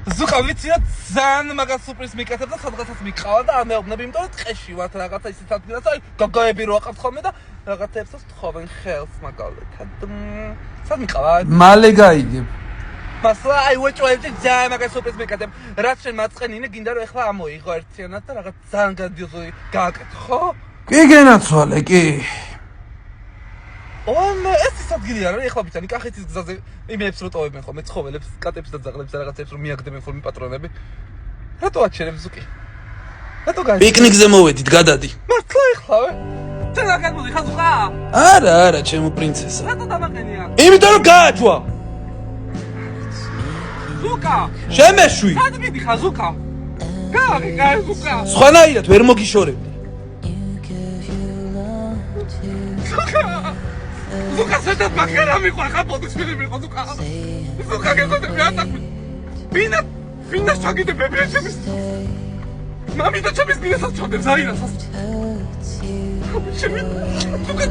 ზუკა ვიცი რა ძალიან მაგას სუპრის მიკეთებ და სადღაცაც მიყავა და ამეუბნები იმიტომ რომ ტყეში ვართ რაღაცა ისეთ ადგილას აი გოგოები რო აყავთ ხოლმე და რაღაცებს თხოვენ ხელს მაგალითად სად მიყავა მალე გაიგებ მასლა აი უეჭვებდი ძალიან მაგას სუპრის მიკეთებ რაც შენ მაწყენინე გინდა რომ ეხლა ამოიღო ერთიანად და რაღაც ძალიან გრანდიოზული გააკეთო ხო კი გენაცვალე კი ეს ის ადგილია რა ეხლა ბიჭანი კახეთის გზაზე იმებს რო ტოვებენ ხოლმე ცხოველებს კატებს და ძაღლებს და რაღაცებს რომ მიაგდებენ ხოლმე პატრონები რატო აჩერებს ზუკი რატო გაი პიკნიკზე მოვედით გადადი მართლა ეხლავე წენა გადმოდი ხაზუხა არა ჩემო პრინცესა რატო დამაყენია იმიტომ რომ გააჯვა ზუკა შემეშვი სად მიდი ხაზუხა გაი ზუკა სხვანაირად ვერ მოგიშორებდი ზუკა სადაც მაგერა მიყვა ხა პოდისმილი მიყვა ზუკა გეღოდე მეატაკ ვინა შაგიდე ბებია ჩემის მამი და ჩემის დინასაც ჩოდებს აირასას ჩემი ზუკა